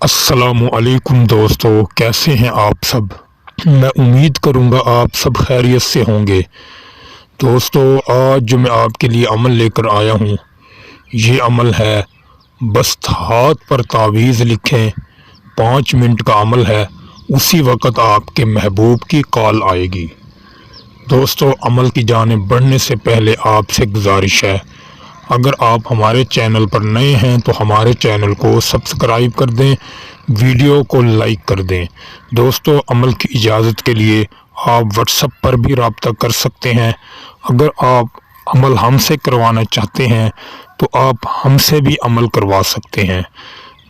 अस्सलामुअलैकुम दोस्तों, कैसे हैं आप सब। मैं उम्मीद करूंगा आप सब खैरियत से होंगे। दोस्तों, आज जो मैं आपके लिए अमल लेकर आया हूं, ये अमल है बस हाथ पर तावीज़ लिखें। 5 मिनट का अमल है, उसी वक़्त आपके महबूब की कॉल आएगी। दोस्तों, अमल की जानिब बढ़ने से पहले आपसे गुजारिश है, अगर आप हमारे चैनल पर नए हैं तो हमारे चैनल को सब्सक्राइब कर दें, वीडियो को लाइक कर दें। दोस्तों, अमल की इजाज़त के लिए आप व्हाट्सएप पर भी रब्ता कर सकते हैं। अगर आप अमल हमसे करवाना चाहते हैं तो आप हमसे भी अमल करवा सकते हैं।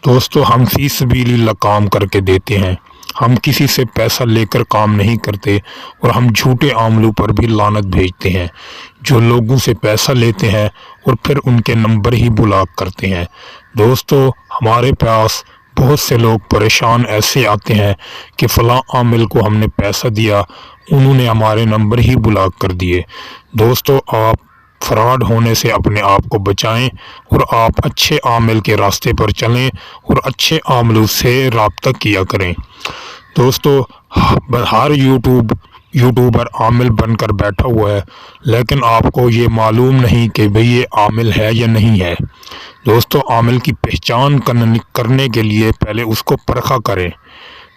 दोस्तों, हम फी सबीलिल्लाह काम करके देते हैं। हम किसी से पैसा लेकर काम नहीं करते और हम झूठे आमलों पर भी लानत भेजते हैं, जो लोगों से पैसा लेते हैं और फिर उनके नंबर ही ब्लॉक करते हैं। दोस्तों, हमारे पास बहुत से लोग परेशान ऐसे आते हैं कि फ़लाँ आमिल को हमने पैसा दिया, उन्होंने हमारे नंबर ही ब्लॉक कर दिए। दोस्तों, आप फ्रॉड होने से अपने आप को बचाएं और आप अच्छे आमिल के रास्ते पर चलें और अच्छे आमिलों से रब्ता किया करें। दोस्तों, हर यूट्यूबर आमिल बनकर बैठा हुआ है, लेकिन आपको ये मालूम नहीं कि भाई ये आमिल है या नहीं है। दोस्तों, आमिल की पहचान करने के लिए पहले उसको परखा करें,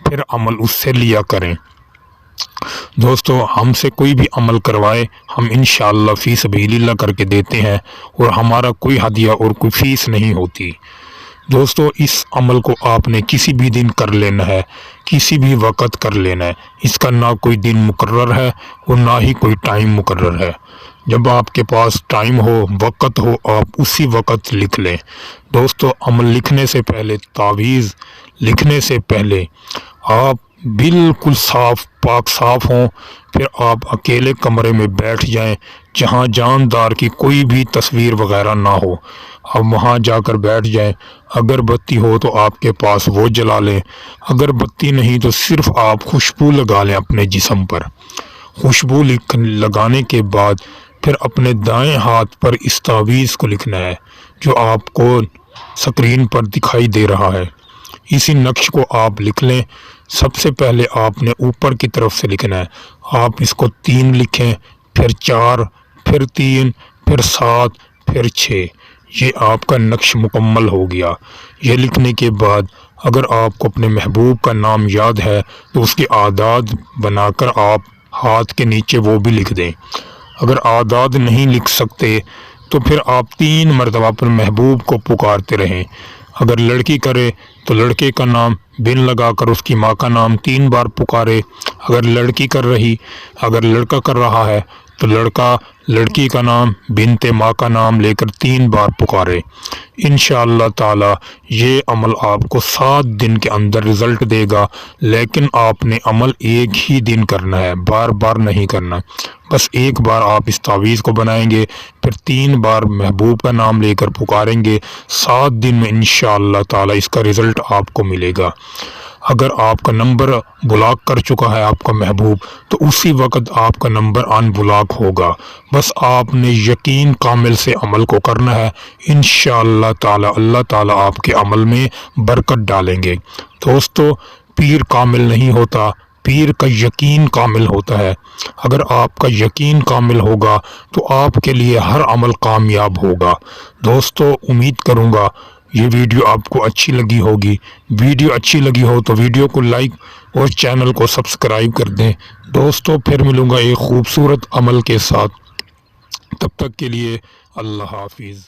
फिर अमल उससे लिया करें। दोस्तों, हमसे कोई भी अमल करवाए, हम इंशाअल्लाह फ़ी सबीलिल्लाह करके देते हैं और हमारा कोई हदिया और कोई फ़ीस नहीं होती। दोस्तों, इस अमल को आपने किसी भी दिन कर लेना है, किसी भी वक़्त कर लेना है। इसका ना कोई दिन मुकर्रर है और ना ही कोई टाइम मुकर्रर है। जब आपके पास टाइम हो, वक़्त हो, आप उसी वक़्त लिख लें। दोस्तों, अमल लिखने से पहले, तावीज़ लिखने से पहले आप बिल्कुल पाक साफ़ हों, फिर आप अकेले कमरे में बैठ जाएं जहां जानदार की कोई भी तस्वीर वगैरह ना हो। आप वहां जाकर बैठ जाएं। अगरबत्ती हो तो आपके पास वो जला लें, अगरबत्ती नहीं तो सिर्फ आप खुशबू लगा लें अपने जिस्म पर। खुशबू लगाने के बाद फिर अपने दाएं हाथ पर इस तावीज़ को लिखना है जो आपको स्क्रीन पर दिखाई दे रहा है। इसी नक्श को आप लिख लें। सबसे पहले आपने ऊपर की तरफ से लिखना है। आप इसको 3 लिखें, फिर 4, फिर 3, फिर 7, फिर 6। ये आपका नक्श मुकम्मल हो गया। ये लिखने के बाद अगर आपको अपने महबूब का नाम याद है तो उसके आदाद बनाकर आप हाथ के नीचे वो भी लिख दें। अगर आदाद नहीं लिख सकते तो फिर आप 3 मरतबा अपने महबूब को पुकारते रहें। अगर लड़की करे तो लड़के का नाम बिन लगाकर उसकी माँ का नाम 3 बार पुकारे। अगर लड़का कर रहा है तो लड़की का नाम बिनते माँ का नाम लेकर 3 बार पुकारे। इंशाअल्लाह ताला ये अमल आपको 7 दिन के अंदर रिज़ल्ट देगा। लेकिन आपने अमल एक ही दिन करना है, बार बार नहीं करना। बस एक बार आप इस तावीज़ को बनाएंगे, फिर 3 बार महबूब का नाम लेकर पुकारेंगे। 7 दिन में इंशाअल्लाह ताला इसका रिज़ल्ट आपको मिलेगा। अगर आपका नंबर ब्लॉक कर चुका है आपका महबूब, तो उसी वक्त आपका नंबर अनब्लॉक होगा। बस आपने यकीन कामिल से अमल को करना है। इंशाअल्लाह ताला अल्लाह ताला आपके अमल में बरकत डालेंगे। दोस्तों, पीर कामिल नहीं होता, पीर का यकीन कामिल होता है। अगर आपका यकीन कामिल होगा तो आपके लिए हर अमल कामयाब होगा। दोस्तों, उम्मीद करूँगा ये वीडियो आपको अच्छी लगी होगी। वीडियो अच्छी लगी हो तो वीडियो को लाइक और चैनल को सब्सक्राइब कर दें। दोस्तों, फिर मिलूँगा एक खूबसूरत अमल के साथ। तब तक के लिए अल्लाह हाफिज़।